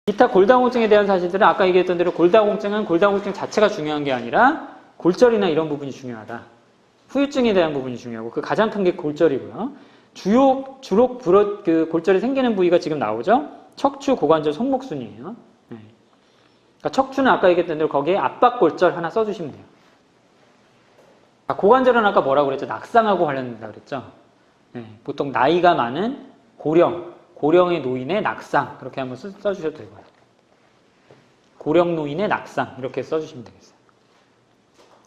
기타 골다공증에 대한 사실들은 아까 얘기했던 대로 골다공증은 골다공증 자체가 중요한 게 아니라 골절이나 이런 부분이 중요하다. 후유증에 대한 부분이 중요하고 그 가장 큰 게 골절이고요. 주로 그 골절이 생기는 부위가 지금 나오죠. 척추, 고관절, 손목순이에요. 네. 그러니까 척추는 아까 얘기했던 대로 거기에 압박골절 하나 써주시면 돼요. 고관절은 아까 뭐라고 그랬죠? 낙상하고 관련된다 그랬죠. 네. 보통 나이가 많은 고령의 노인의 낙상 그렇게 한번 써주셔도 되고요. 고령 노인의 낙상 이렇게 써주시면 되겠어요.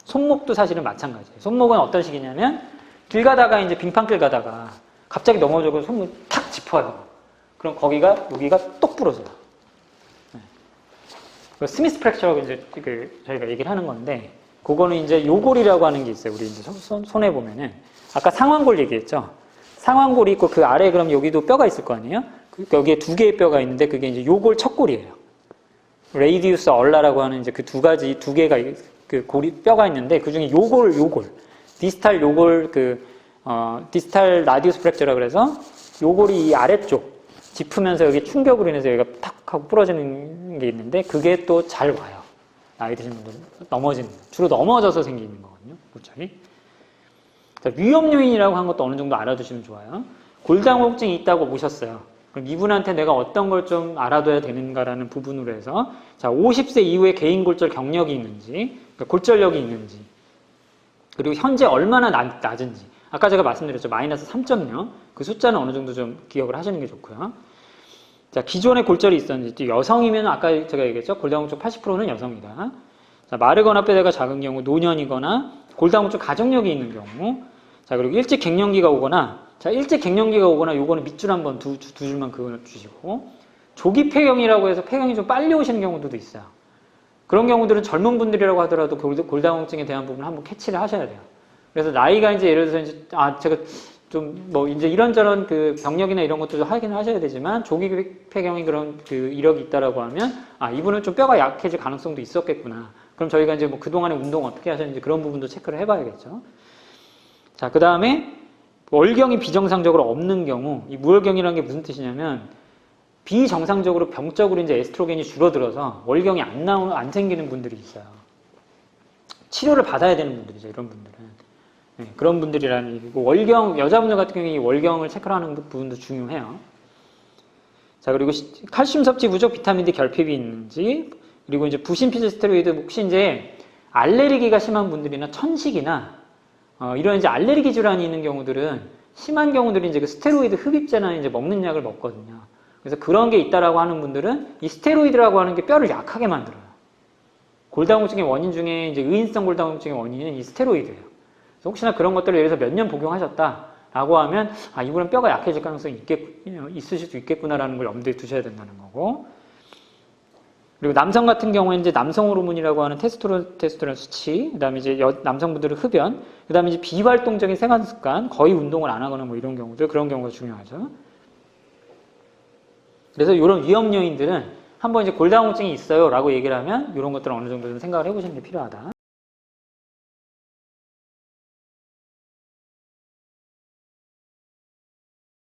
손목도 사실은 마찬가지예요. 손목은 어떤 식이냐면 길 가다가 이제 빙판길 가다가 갑자기 넘어져서 손목이 탁 짚어요. 그럼 여기가 똑 부러져요. 네. 스미스 프랙처라고 이제 저희가 얘기를 하는 건데 그거는 이제 요골이라고 하는 게 있어요. 우리 이제 손에 보면은 아까 상완골 얘기했죠. 상완골이 있고 그 아래에 그럼 여기도 뼈가 있을 거 아니에요? 여기에 두 개의 뼈가 있는데 그게 이제 요골 척골이에요. 레이디우스 얼라라고 하는 이제 그 두 개가 그 뼈가 있는데 그 중에 요골, 디스탈 요골 디스탈 라디우스 프랙처라 그래서 요골이 이 아래쪽 짚으면서 여기 충격으로 인해서 여기가 탁 하고 부러지는 게 있는데 그게 또 잘 와요. 나이 드신 분들 주로 넘어져서 생기는 거거든요. 골절이. 위험 요인이라고 한 것도 어느 정도 알아두시면 좋아요. 골다공증이 있다고 보셨어요. 그럼 이분한테 내가 어떤 걸 좀 알아둬야 되는가라는 부분으로 해서 자 50세 이후에 개인 골절 경력이 있는지 그러니까 골절력이 있는지 그리고 현재 얼마나 낮은지 아까 제가 말씀드렸죠. 마이너스 3.0 그 숫자는 어느 정도 좀 기억을 하시는 게 좋고요. 자 기존에 골절이 있었는지 여성이면 아까 제가 얘기했죠. 골다공증 80%는 여성이다. 자 마르거나 뼈대가 작은 경우 노년이거나 골다공증 가족력이 있는 경우 자 그리고 일찍 갱년기가 오거나 요거는 밑줄 한번 두 줄만 그어주시고 조기 폐경이라고 해서 폐경이 좀 빨리 오시는 경우들도 있어요. 그런 경우들은 젊은 분들이라고 하더라도 골다공증에 대한 부분을 한번 캐치를 하셔야 돼요. 그래서 나이가 이제 예를 들어서 이제 제가 좀 뭐 이제 이런저런 그 병력이나 이런 것들도 하긴 하셔야 되지만 조기 폐경이 그런 그 이력이 있다라고 하면 이분은 좀 뼈가 약해질 가능성도 있었겠구나. 그럼 저희가 이제 뭐 그동안에 운동 어떻게 하셨는지 그런 부분도 체크를 해봐야겠죠. 자, 그 다음에 월경이 비정상적으로 없는 경우, 이 무월경이라는 게 무슨 뜻이냐면 비정상적으로 병적으로 이제 에스트로겐이 줄어들어서 월경이 안 생기는 분들이 있어요. 치료를 받아야 되는 분들이죠, 이런 분들은. 네, 그런 분들이라는 얘기고, 월경, 여자분들 같은 경우에 이 월경을 체크를 하는 부분도 중요해요. 자, 그리고 칼슘 섭취 부족, 비타민 D 결핍이 있는지, 그리고 이제 부신피질 스테로이드, 혹시 이제 알레르기가 심한 분들이나 천식이나 이런 이제 알레르기 질환이 있는 경우들은 심한 경우들이 이제 그 스테로이드 흡입제나 이제 먹는 약을 먹거든요. 그래서 그런 게 있다라고 하는 분들은 이 스테로이드라고 하는 게 뼈를 약하게 만들어요. 골다공증의 원인 중에 이제 의인성 골다공증의 원인은 이 스테로이드예요. 그래서 혹시나 그런 것들을 예를 들어서 몇 년 복용하셨다라고 하면 이분은 뼈가 약해질 가능성이 있으실 수 있겠구나라는 걸 염두에 두셔야 된다는 거고. 그리고 남성 같은 경우에 이제 남성 호르몬이라고 하는 테스토스테론 수치, 그다음에 이제 남성분들의 흡연, 그다음에 이제 비활동적인 생활 습관, 거의 운동을 안 하거나 뭐 이런 경우들, 그런 경우가 중요하죠. 그래서 이런 위험 요인들은 한번 이제 골다공증이 있어요라고 얘기를 하면 이런 것들은 어느 정도 좀 생각을 해보시는 게 필요하다.